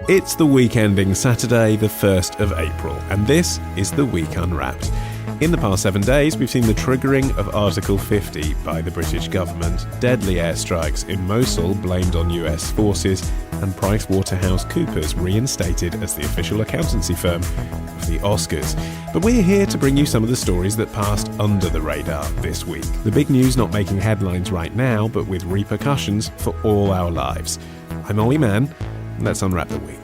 It's the week ending Saturday, the 1st of April, and this is The Week Unwrapped. In the past 7 days, we've seen the triggering of Article 50 by the British government, deadly airstrikes in Mosul blamed on US forces, and PricewaterhouseCoopers reinstated as the official accountancy firm of the Oscars. But we're here to bring you some of the stories that passed under the radar this week. The big news not making headlines right now, but with repercussions for all our lives. I'm Ollie Mann. Let's unwrap the week.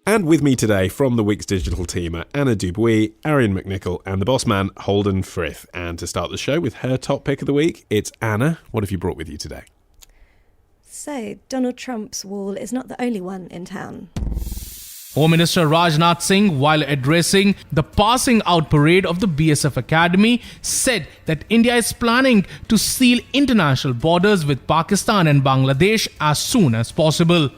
And with me today from the week's digital team are Anna Dubuis, Arian McNichol and the boss man Holden Frith. And to start the show with her top pick of the week, it's Anna. What have you brought with you today? So, Donald Trump's wall is not the only one in town. Home Minister Rajnath Singh, while addressing the passing out parade of the BSF Academy, said that India is planning to seal international borders with Pakistan and Bangladesh as soon as possible.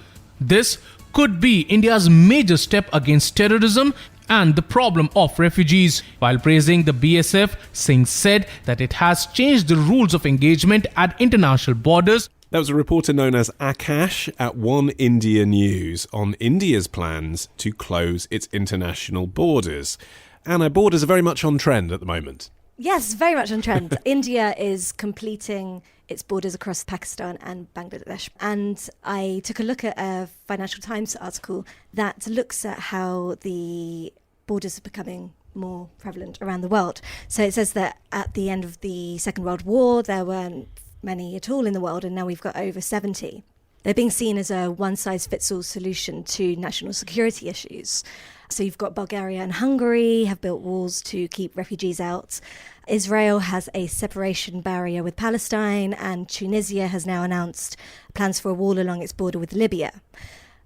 This could be India's major step against terrorism and the problem of refugees. While praising the BSF, Singh said that it has changed the rules of engagement at international borders. That was a reporter known as Akash at One India News on India's plans to close its international borders. Anna, borders are very much on trend at the moment. Yes, very much on trend. India is completing its borders across Pakistan and Bangladesh. And I took a look at a Financial Times article that looks at how the borders are becoming more prevalent around the world. So it says that at the end of the Second World War, there weren't many at all in the world, and now we've got over 70. They're being seen as a one-size-fits-all solution to national security issues. So you've got Bulgaria and Hungary have built walls to keep refugees out. Israel has a separation barrier with Palestine, and Tunisia has now announced plans for a wall along its border with Libya.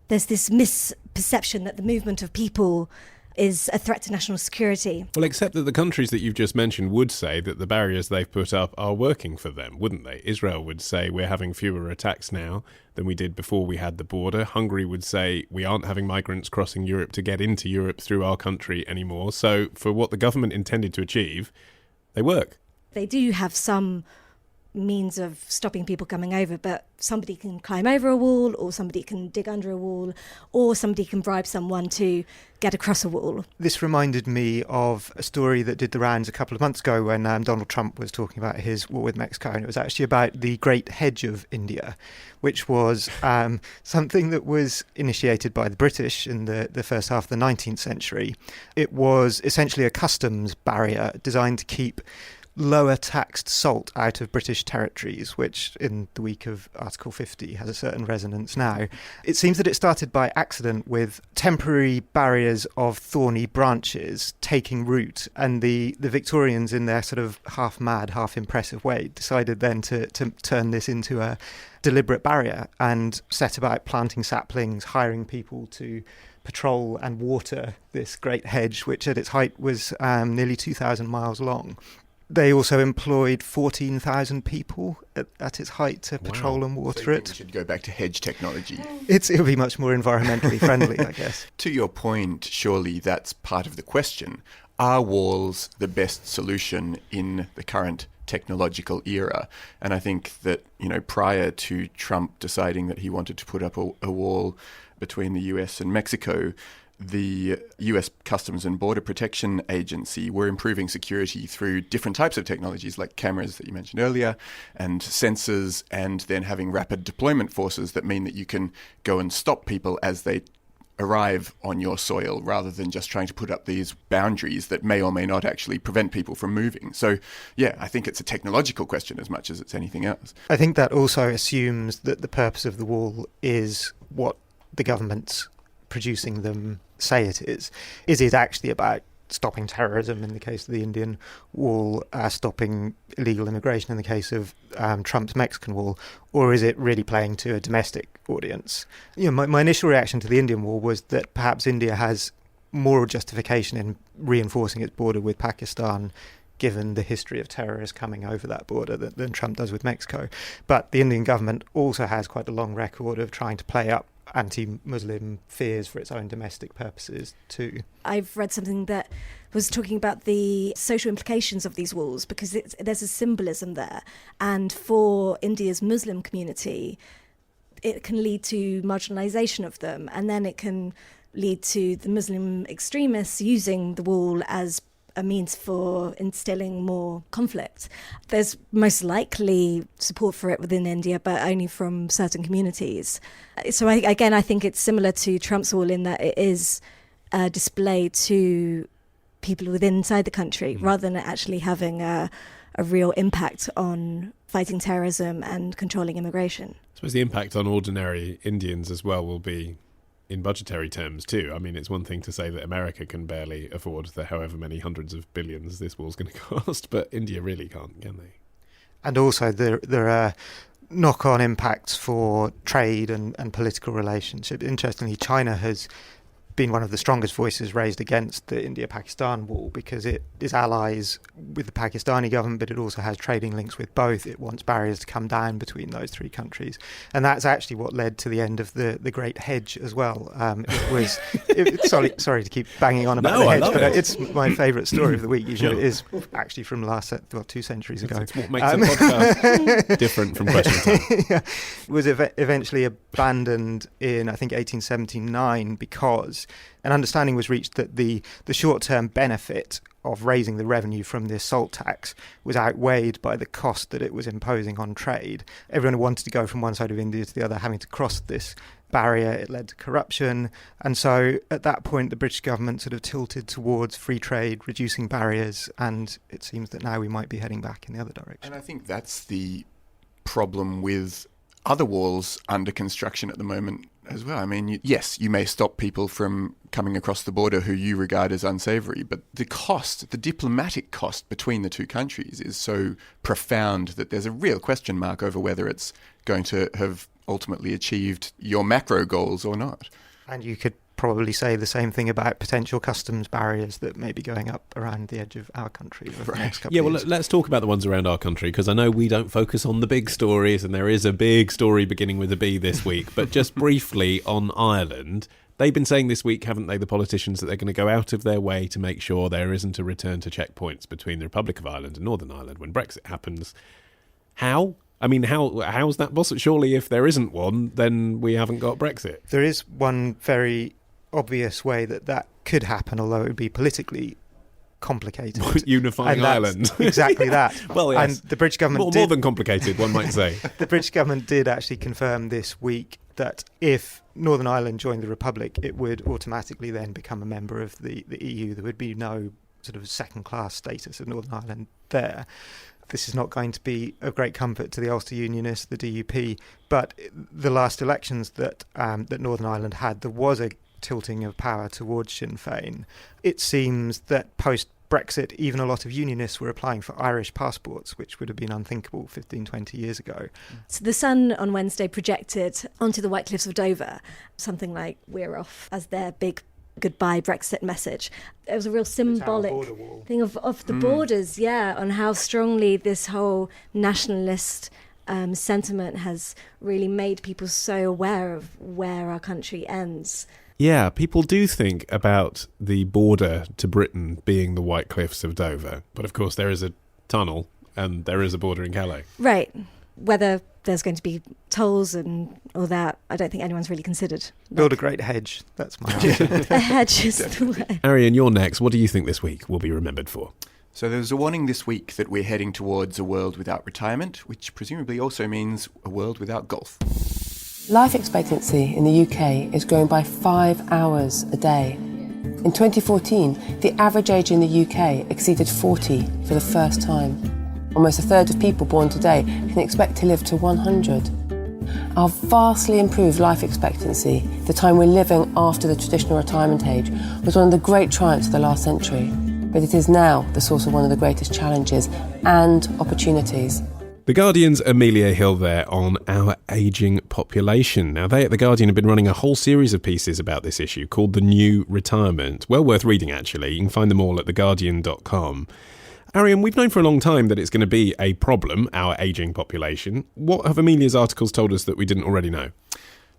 There's this misperception that the movement of people is a threat to national security. Well, except that the countries that you've just mentioned would say that the barriers they've put up are working for them, wouldn't they? Israel would say we're having fewer attacks now than we did before we had the border. Hungary would say we aren't having migrants crossing Europe to get into Europe through our country anymore. So for what the government intended to achieve, they work. They do have some means of stopping people coming over, but somebody can climb over a wall, or somebody can dig under a wall, or somebody can bribe someone to get across a wall. This reminded me of a story that did the rounds a couple of months ago when Donald Trump was talking about his war with Mexico, and it was actually about the Great Hedge of India, which was something that was initiated by the British in the first half of the 19th century. It was essentially a customs barrier designed to keep lower taxed salt out of British territories, which in the week of Article 50 has a certain resonance now. It seems that it started by accident with temporary barriers of thorny branches taking root, and the Victorians, in their sort of half mad, half impressive way, decided then to turn this into a deliberate barrier and set about planting saplings, hiring people to patrol and water this great hedge, which at its height was nearly 2,000 miles long. They also employed 14,000 people at its height to patrol and water it. We should go back to hedge technology. It'll be much more environmentally friendly, I guess. To your point, surely that's part of the question. Are walls the best solution in the current technological era? And I think that, prior to Trump deciding that he wanted to put up a wall between the US and Mexico, the US Customs and Border Protection Agency were improving security through different types of technologies like cameras that you mentioned earlier and sensors, and then having rapid deployment forces that mean that you can go and stop people as they arrive on your soil, rather than just trying to put up these boundaries that may or may not actually prevent people from moving. So, yeah, I think it's a technological question as much as it's anything else. I think that also assumes that the purpose of the wall is what the government's producing them say it is. Is it actually about stopping terrorism in the case of the Indian wall, stopping illegal immigration in the case of Trump's Mexican wall, or is it really playing to a domestic audience? My initial reaction to the Indian wall was that perhaps India has moral justification in reinforcing its border with Pakistan, given the history of terrorists coming over that border than Trump does with Mexico. But the Indian government also has quite a long record of trying to play up anti-Muslim fears for its own domestic purposes too. I've read something that was talking about the social implications of these walls, because there's a symbolism there. And for India's Muslim community, it can lead to marginalisation of them, and then it can lead to the Muslim extremists using the wall as a means for instilling more conflict. There's most likely support for it within India, but only from certain communities. So I think it's similar to Trump's wall in that it is a display to people within inside the country, rather than actually having a real impact on fighting terrorism and controlling immigration. I suppose the impact on ordinary Indians as well will be in budgetary terms too. I mean, it's one thing to say that America can barely afford the however many hundreds of billions this wall's going to cost, but India really can't, can they? And also there are knock-on impacts for trade and political relationships. Interestingly, China has been one of the strongest voices raised against the India-Pakistan wall because it is allies with the Pakistani government, but it also has trading links with both. It wants barriers to come down between those three countries. And that's actually what led to the end of the Great Hedge as well. Sorry to keep banging on about the hedge, but it's my favourite story of the week. Usually it is actually from the last 2 centuries ago. It's what makes a podcast different from Question Time. Yeah. It was eventually abandoned in, I think, 1879 because an understanding was reached that the short-term benefit of raising the revenue from the salt tax was outweighed by the cost that it was imposing on trade. Everyone wanted to go from one side of India to the other, having to cross this barrier. It led to corruption. And so at that point, the British government sort of tilted towards free trade, reducing barriers, and it seems that now we might be heading back in the other direction. And I think that's the problem with other walls under construction at the moment as well. I mean, yes, you may stop people from coming across the border who you regard as unsavoury, but the cost, the diplomatic cost between the two countries is so profound that there's a real question mark over whether it's going to have ultimately achieved your macro goals or not. And you could probably say the same thing about potential customs barriers that may be going up around the edge of our country over the next couple of years. Let's talk about the ones around our country, because I know we don't focus on the big stories, and there is a big story beginning with a B this week. But just briefly on Ireland, they've been saying this week, haven't they, the politicians, that they're going to go out of their way to make sure there isn't a return to checkpoints between the Republic of Ireland and Northern Ireland when Brexit happens. How? I mean, how's that possible? Surely if there isn't one, then we haven't got Brexit. There is one very obvious way that could happen, although it would be politically complicated. Unifying Ireland. Exactly that. Well, yes. And the British government more than complicated, one might say. The British government did actually confirm this week that if Northern Ireland joined the Republic, it would automatically then become a member of the EU. There would be no sort of second-class status of Northern Ireland there. This is not going to be of great comfort to the Ulster Unionists, the DUP, but the last elections that Northern Ireland had, there was a tilting of power towards Sinn Féin. It seems that post-Brexit, even a lot of unionists were applying for Irish passports, which would have been unthinkable 15, 20 years ago. So the Sun on Wednesday projected onto the White Cliffs of Dover something like "We're off" as their big goodbye Brexit message. It was a real symbolic thing of the borders, on how strongly this whole nationalist sentiment has really made people so aware of where our country ends. Yeah, people do think about the border to Britain being the White Cliffs of Dover. But of course there is a tunnel and there is a border in Calais. Right. Whether there's going to be tolls and all that, I don't think anyone's really considered. Build a great hedge. That's my answer. A hedge is the way. Arian, you're next. What do you think this week will be remembered for? So there's a warning this week that we're heading towards a world without retirement, which presumably also means a world without golf. Life expectancy in the UK is growing by 5 hours a day. In 2014, the average age in the UK exceeded 40 for the first time. Almost a third of people born today can expect to live to 100. Our vastly improved life expectancy, the time we're living after the traditional retirement age, was one of the great triumphs of the last century. But it is now the source of one of the greatest challenges and opportunities. The Guardian's Amelia Hill there on our ageing population. Now, they at The Guardian have been running a whole series of pieces about this issue called The New Retirement. Well worth reading, actually. You can find them all at theguardian.com. Arian, we've known for a long time that it's going to be a problem, our ageing population. What have Amelia's articles told us that we didn't already know?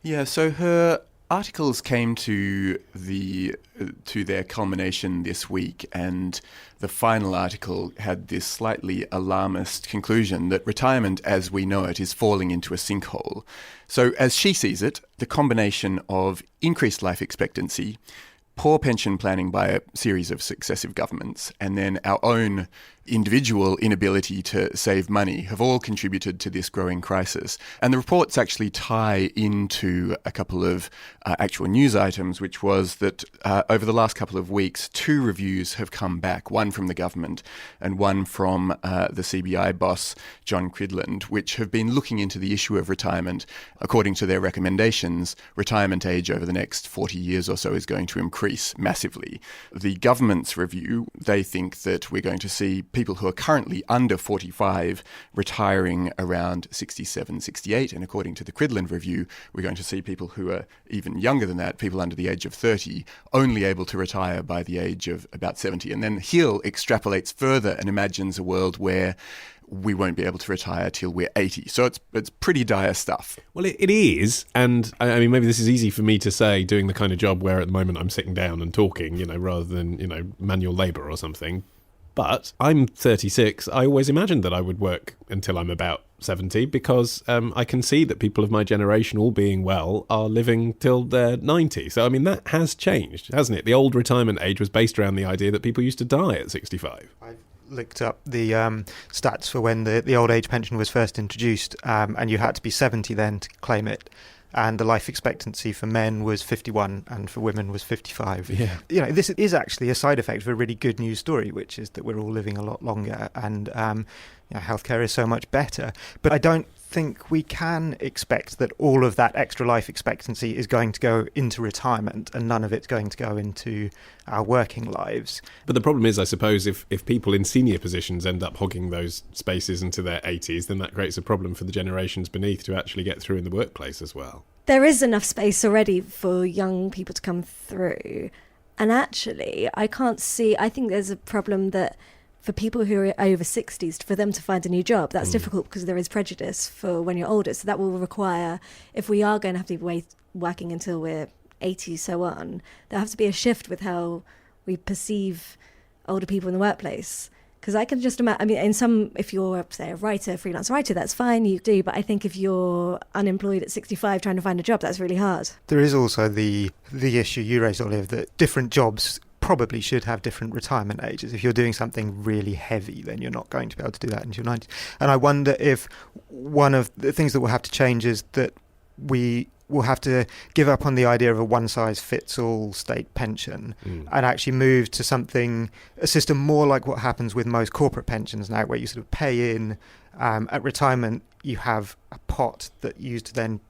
Yeah, so her Articles came to their culmination this week, and the final article had this slightly alarmist conclusion that retirement as we know it is falling into a sinkhole. So as she sees it, the combination of increased life expectancy, poor pension planning by a series of successive governments, and then our own individual inability to save money have all contributed to this growing crisis. And the reports actually tie into a couple of actual news items, which was that over the last couple of weeks, 2 reviews have come back, one from the government and one from the CBI boss, John Cridland, which have been looking into the issue of retirement. According to their recommendations, retirement age over the next 40 years or so is going to increase massively. The government's review, they think that we're going to see people who are currently under 45 retiring around 67, 68. And according to the Cridland review, we're going to see people who are even younger than that, people under the age of 30, only able to retire by the age of about 70. And then Hill extrapolates further and imagines a world where we won't be able to retire till we're 80. So it's pretty dire stuff. Well, it is. And I mean, maybe this is easy for me to say doing the kind of job where at the moment I'm sitting down and talking, rather than, manual labour or something. But I'm 36. I always imagined that I would work until I'm about 70 because I can see that people of my generation, all being well, are living till they're 90. So, I mean, that has changed, hasn't it? The old retirement age was based around the idea that people used to die at 65. I looked up the stats for when the old age pension was first introduced, and you had to be 70 then to claim it. And the life expectancy for men was 51 and for women was 55. Yeah. This is actually a side effect of a really good news story, which is that we're all living a lot longer and healthcare is so much better. But I don't think we can expect that all of that extra life expectancy is going to go into retirement and none of it's going to go into our working lives. But the problem is, I suppose, if people in senior positions end up hogging those spaces into their 80s, then that creates a problem for the generations beneath to actually get through in the workplace as well. There is enough space already for young people to come through. And actually, I think there's a problem that for people who are over 60s, for them to find a new job, that's difficult because there is prejudice for when you're older. So that will require, if we are going to have to be working until we're 80, so on, there'll have to be a shift with how we perceive older people in the workplace. Because I can just imagine, if you're, say, a writer, a freelance writer, that's fine, you do. But I think if you're unemployed at 65 trying to find a job, that's really hard. There is also the issue you raised, Olive, that different jobs probably should have different retirement ages. If you're doing something really heavy, then you're not going to be able to do that until 90. And I wonder if one of the things that will have to change is that we will have to give up on the idea of a one-size-fits-all state pension and actually move to a system more like what happens with most corporate pensions now, where you sort of pay in. At retirement, you have a pot that you use to then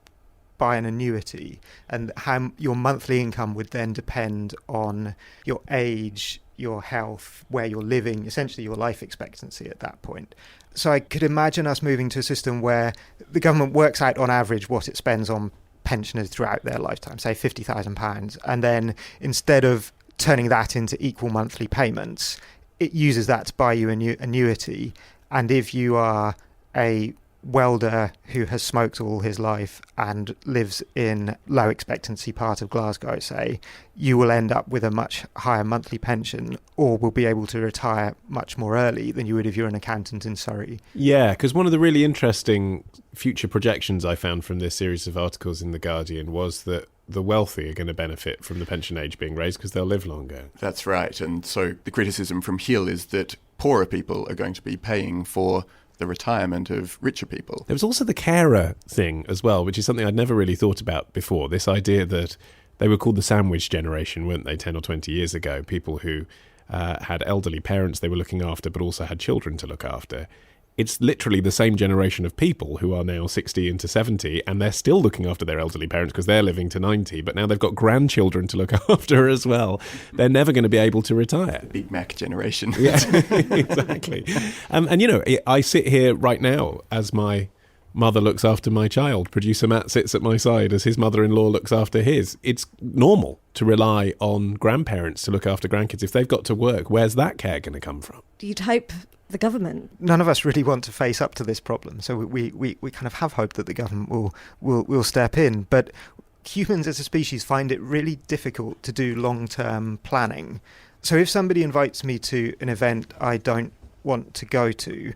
buy an annuity, and how your monthly income would then depend on your age, your health, where you're living, essentially your life expectancy at that point. So I could imagine us moving to a system where the government works out on average what it spends on pensioners throughout their lifetime, say £50,000, and then instead of turning that into equal monthly payments, it uses that to buy you a new annuity. And if you are a welder who has smoked all his life and lives in low expectancy part of Glasgow, say, you will end up with a much higher monthly pension or will be able to retire much more early than you would if you're an accountant in Surrey. Yeah, because one of the really interesting future projections I found from this series of articles in The Guardian was that the wealthy are going to benefit from the pension age being raised because they'll live longer. That's right. And so the criticism from Hill is that poorer people are going to be paying for the retirement of richer people. There was also the carer thing as well, which is something I'd never really thought about before. This idea that they were called the sandwich generation, weren't they, 10 or 20 years ago? People who had elderly parents they were looking after, but also had children to look after. It's literally the same generation of people who are now 60 into 70, and they're still looking after their elderly parents because they're living to 90, but now they've got grandchildren to look after as well. They're never going to be able to retire. Big Mac generation. Yeah, exactly. And I sit here right now as my mother looks after my child. Producer Matt sits at my side as his mother-in-law looks after his. It's normal to rely on grandparents to look after grandkids. If they've got to work, where's that care going to come from? You'd hope the government. None of us really want to face up to this problem, so we kind of have hope that the government will step in. But humans as a species find it really difficult to do long-term planning. So if somebody invites me to an event I don't want to go to,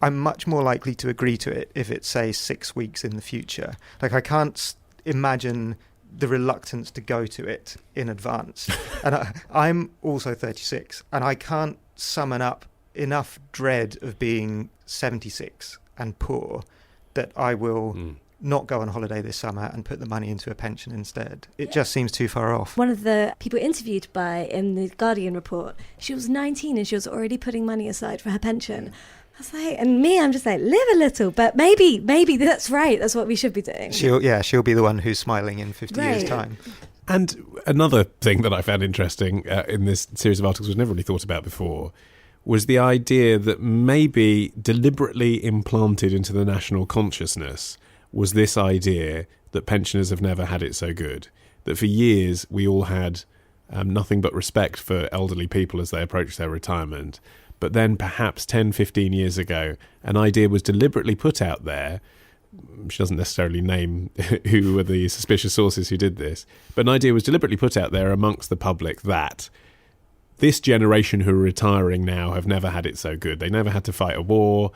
I'm much more likely to agree to it if it's, say, 6 weeks in the future. Like, I can't imagine the reluctance to go to it in advance. And I'm also 36, and I can't summon up enough dread of being 76 and poor that I will not go on holiday this summer and put the money into a pension instead. It just seems too far off. One of the people interviewed in the Guardian report, she was 19 and she was already putting money aside for her pension. I was like, and me, I'm just like, live a little, but maybe that's right. That's what we should be doing. She'll be the one who's smiling in 50 years' time. And another thing that I found interesting in this series of articles, I've never really thought about before, was the idea that maybe deliberately implanted into the national consciousness was this idea that pensioners have never had it so good. That for years we all had nothing but respect for elderly people as they approach their retirement. But then perhaps 10, 15 years ago, an idea was deliberately put out there. She doesn't necessarily name who were the suspicious sources who did this, but an idea was deliberately put out there amongst the public that this generation who are retiring now have never had it so good. They never had to fight a war.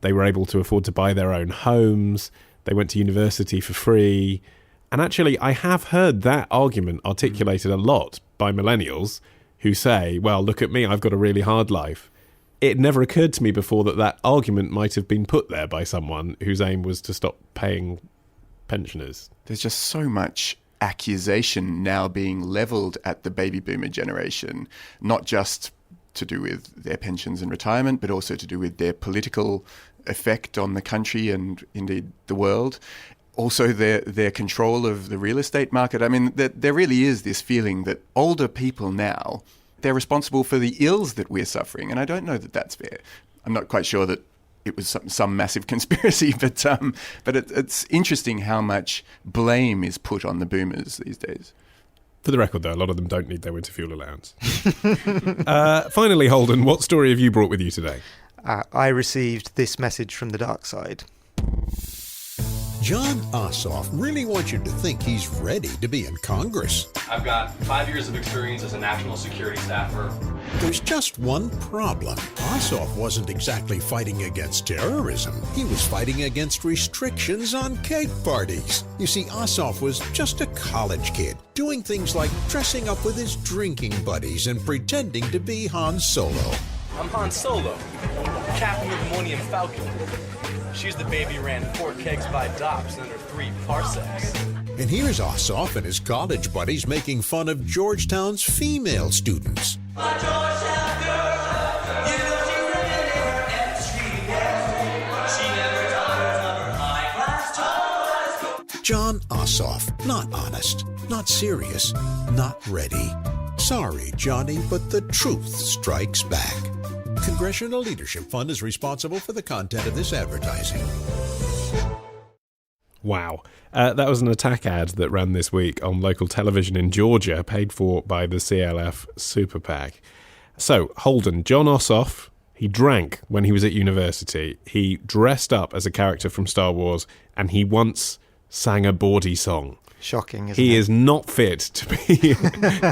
They were able to afford to buy their own homes. They went to university for free. And actually, I have heard that argument articulated a lot by millennials who say, well, look at me, I've got a really hard life. It never occurred to me before that argument might have been put there by someone whose aim was to stop paying pensioners. There's just so much accusation now being levelled at the baby boomer generation, not just to do with their pensions and retirement, but also to do with their political effect on the country and indeed the world. Also their control of the real estate market. I mean, there really is this feeling that older people now, they're responsible for the ills that we're suffering. And I don't know that that's fair. I'm not quite sure that it was some massive conspiracy, but it's interesting how much blame is put on the boomers these days. For the record, though, a lot of them don't need their winter fuel allowance. Finally, Holden, what story have you brought with you today? I received this message from the dark side. John Ossoff really wants you to think he's ready to be in Congress. I've got 5 years of experience as a national security staffer. There's just one problem. Ossoff wasn't exactly fighting against terrorism. He was fighting against restrictions on cake parties. You see, Ossoff was just a college kid, doing things like dressing up with his drinking buddies and pretending to be Han Solo. I'm Han Solo, Captain of the Millennium Falcon. She's the baby who ran 4 kegs by Dobbs under 3 parsecs. And here's Ossoff and his college buddies making fun of Georgetown's female students. John Ossoff, not honest, not serious, not ready. Sorry, Johnny, but the truth strikes back. Congressional Leadership Fund is responsible for the content of this advertising. Wow. That was an attack ad that ran this week on local television in Georgia, paid for by the CLF Super PAC. So, Holden, John Ossoff, he drank when he was at university. He dressed up as a character from Star Wars, and he once sang a bawdy song. Shocking, isn't it? He is not fit to be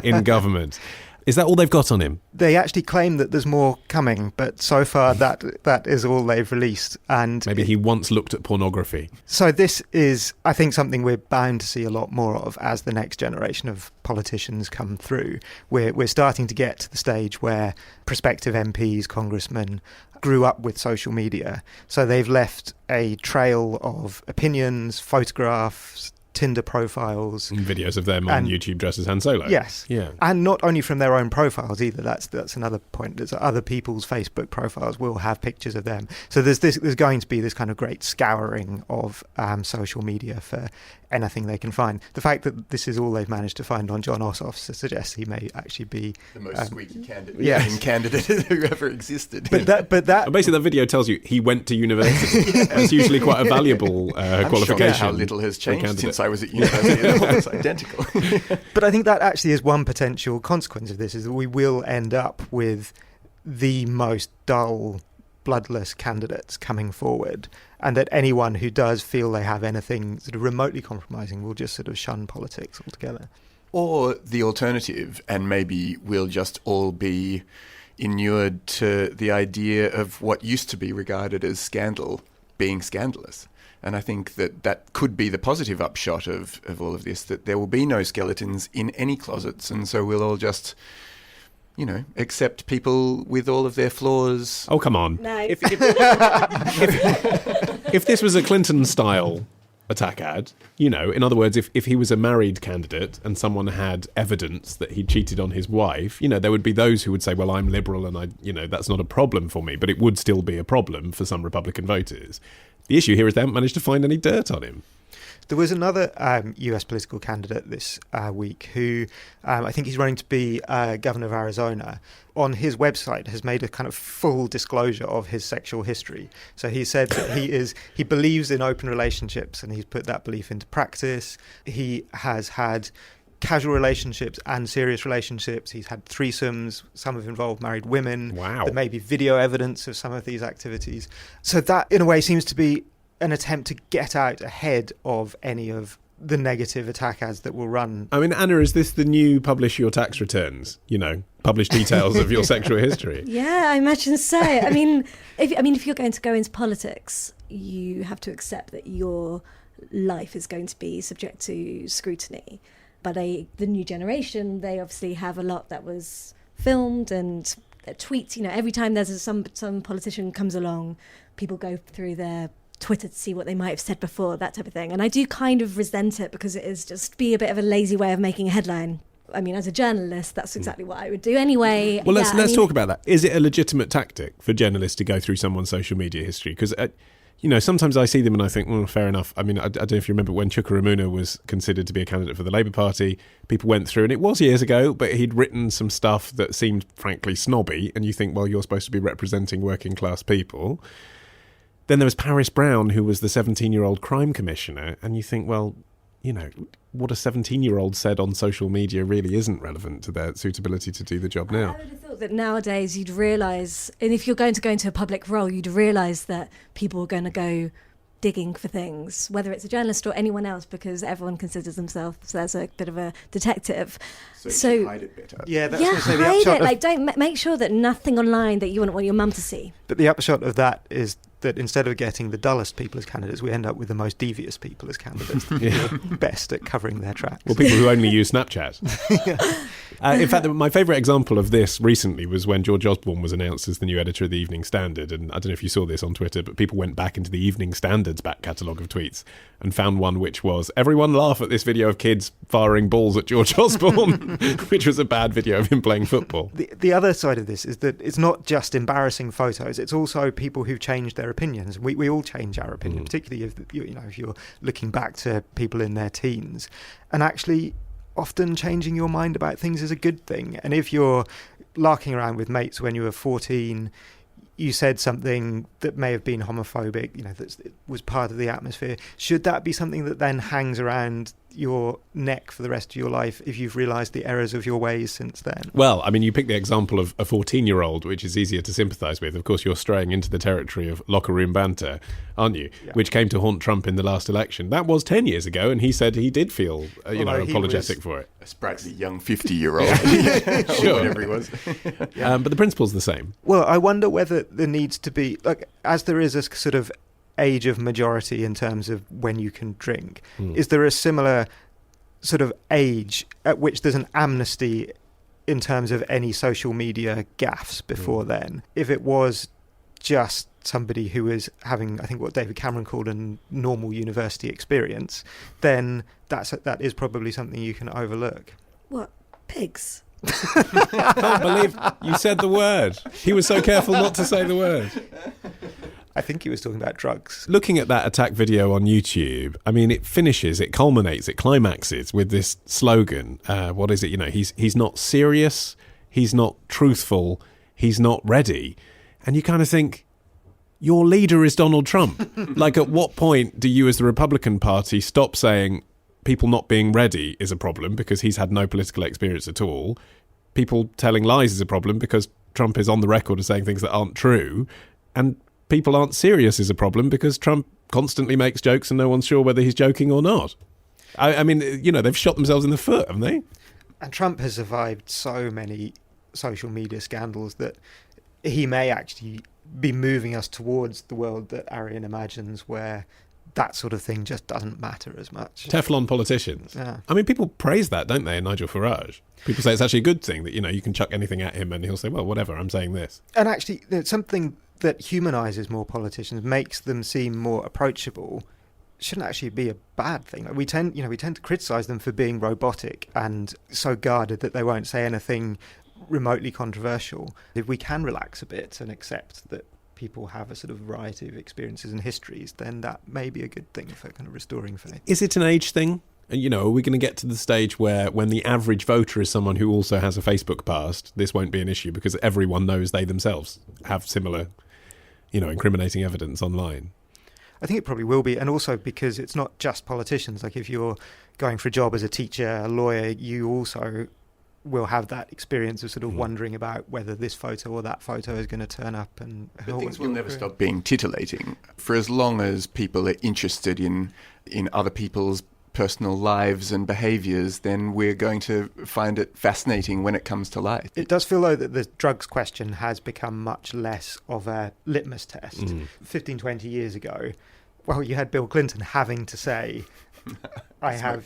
in government. Is that all they've got on him? They actually claim that there's more coming, but so far that is all they've released. And maybe he once looked at pornography. So this is, I think, something we're bound to see a lot more of as the next generation of politicians come through. We're starting to get to the stage where prospective MPs, congressmen, grew up with social media. So they've left a trail of opinions, photographs, Tinder profiles. And videos of them on YouTube dressed as Han Solo. Yes. Yeah. And not only from their own profiles either. That's another point. There's other people's Facebook profiles will have pictures of them. So there's going to be this kind of great scouring of social media for anything they can find. The fact that this is all they've managed to find on John Ossoff suggests he may actually be the most squeaky candidate, candidate who ever existed. But basically that video tells you he went to university. That's usually quite a valuable qualification. I'm shocked how little has changed since I was at university. It was identical. But I think that actually is one potential consequence of this, is that we will end up with the most dull bloodless candidates coming forward, and that anyone who does feel they have anything sort of remotely compromising will just sort of shun politics altogether. Or the alternative, and maybe we'll just all be inured to the idea of what used to be regarded as scandal being scandalous. And I think that could be the positive upshot of all of this, that there will be no skeletons in any closets, and so we'll all just, accept people with all of their flaws. Oh, come on. No. If this was a Clinton-style attack ad, in other words, if he was a married candidate and someone had evidence that he cheated on his wife, there would be those who would say, well, I'm liberal and that's not a problem for me, but it would still be a problem for some Republican voters. The issue here is they haven't managed to find any dirt on him. There was another US political candidate this week who I think he's running to be governor of Arizona. On his website has made a kind of full disclosure of his sexual history. So he said that he believes in open relationships, and he's put that belief into practice. He has had casual relationships and serious relationships. He's had threesomes. Some have involved married women. Wow. There may be video evidence of some of these activities. So that, in a way, seems to be an attempt to get out ahead of any of the negative attack ads that will run. I mean, Anna, is this the new publish your tax returns? Publish details of your sexual history? Yeah, I imagine so. I mean, if you're going to go into politics, you have to accept that your life is going to be subject to scrutiny. But the new generation, they obviously have a lot that was filmed and tweets. Every time there's some politician comes along, people go through their Twitter to see what they might have said before, that type of thing. And I do kind of resent it because it is just be a bit of a lazy way of making a headline. I mean, as a journalist, that's exactly what I would do anyway. Well, let's talk about that. Is it a legitimate tactic for journalists to go through someone's social media history? Because sometimes I see them and I think, well, fair enough. I mean, I don't know if you remember when Chukwuemeka was considered to be a candidate for the Labour Party, people went through, and it was years ago, but he'd written some stuff that seemed frankly snobby, and you think, well, you're supposed to be representing working class people. Then there was Paris Brown, who was the 17-year-old crime commissioner, and you think, well, what a 17-year-old said on social media really isn't relevant to their suitability to do the job now. I would have thought that nowadays you'd realise, and if you're going to go into a public role, you'd realise that people are going to go digging for things, whether it's a journalist or anyone else, because everyone considers themselves as a bit of a detective. So you hide it better. Yeah, that's hide it. Don't make sure that nothing online that you wouldn't want your mum to see. But the upshot of that is that instead of getting the dullest people as candidates, we end up with the most devious people as candidates, best at covering their tracks. Well, people who only use Snapchat. In fact, my favourite example of this recently was when George Osborne was announced as the new editor of the Evening Standard. And I don't know if you saw this on Twitter, but people went back into the Evening Standard's back catalogue of tweets and found one which was, everyone laugh at this video of kids firing balls at George Osborne, which was a bad video of him playing football. The other side of this is that it's not just embarrassing photos, it's also people who've changed their opinions. We all change our opinion, particularly if you're looking back to people in their teens. And actually, often changing your mind about things is a good thing. And if you're larking around with mates when you were 14, you said something that may have been homophobic, that was part of the atmosphere. Should that be something that then hangs around your neck for the rest of your life if you've realised the errors of your ways since then? Well, I mean, you pick the example of a 14-year-old, which is easier to sympathise with. Of course, you're straying into the territory of locker room banter, aren't you? Yeah. Which came to haunt Trump in the last election. That was 10 years ago, and he said he did feel, apologetic for it. A sprightly young 50-year-old. Sure. Whatever he was. But the principle's the same. Well, I wonder whether there needs to be, as there is a sort of age of majority in terms of when you can drink, is there a similar sort of age at which there's an amnesty in terms of any social media gaffes before then? If it was just somebody who is having, I think, what David Cameron called a normal university experience, then that is probably something you can overlook. What? Pigs? I can't believe you said the word. He was so careful not to say the word. I think he was talking about drugs. Looking at that attack video on YouTube, I mean, it culminates, it climaxes with this slogan. What is it? He's not serious, he's not truthful, he's not ready. And you kind of think, your leader is Donald Trump. At what point do you as the Republican Party stop saying people not being ready is a problem because he's had no political experience at all? People telling lies is a problem because Trump is on the record as saying things that aren't true. and people aren't serious is a problem because Trump constantly makes jokes and no one's sure whether he's joking or not. I mean, they've shot themselves in the foot, haven't they? And Trump has survived so many social media scandals that he may actually be moving us towards the world that Arian imagines, where that sort of thing just doesn't matter as much. Teflon politicians. Yeah. I mean, people praise that, don't they, Nigel Farage? People say it's actually a good thing that, you can chuck anything at him and he'll say, well, whatever, I'm saying this. And actually, it's something that humanises more politicians, makes them seem more approachable, shouldn't actually be a bad thing. We tend to criticise them for being robotic and so guarded that they won't say anything remotely controversial. If we can relax a bit and accept that people have a sort of variety of experiences and histories, then that may be a good thing for kind of restoring faith. Is it an age thing? Are we going to get to the stage where when the average voter is someone who also has a Facebook past, this won't be an issue because everyone knows they themselves have similar, incriminating evidence online? I think it probably will be, and also because it's not just politicians. Like if you're going for a job as a teacher, a lawyer, you also will have that experience of sort of wondering about whether this photo or that photo is going to turn up. But things will never stop being titillating. For as long as people are interested in other people's personal lives and behaviours, then we're going to find it fascinating when it comes to light. It does feel, though, that the drugs question has become much less of a litmus test. 15, 20 years ago, well, you had Bill Clinton having to say, I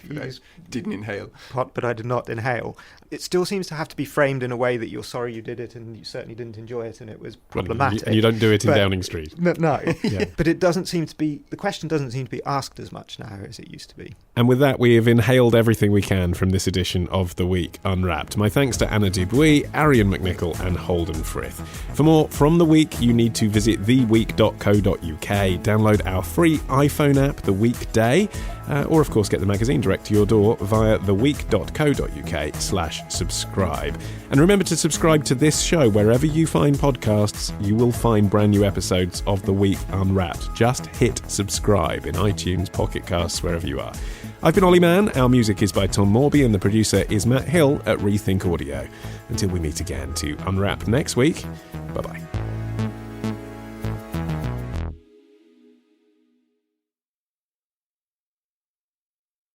didn't inhale pot, but I did not inhale. It still seems to have to be framed in a way that you're sorry you did it and you certainly didn't enjoy it and it was problematic. And you don't do it in Downing Street. No. Yeah. But it doesn't seem to be, the question doesn't seem to be asked as much now as it used to be. And with that, we have inhaled everything we can from this edition of The Week Unwrapped. My thanks to Anna Dubuis, Arian McNichol and Holden Frith. For more from The Week, you need to visit theweek.co.uk, download our free iPhone app, The Weekday, or of course get the magazine direct to your door via theweek.co.uk/subscribe. And remember to subscribe to this show wherever you find podcasts. You will find brand new episodes of The Week Unwrapped. Just hit subscribe in iTunes, Pocket Casts, wherever you are. I've been Ollie Mann. Our music is by Tom Morby and the producer is Matt Hill at Rethink Audio. Until we meet again to unwrap next week, bye-bye.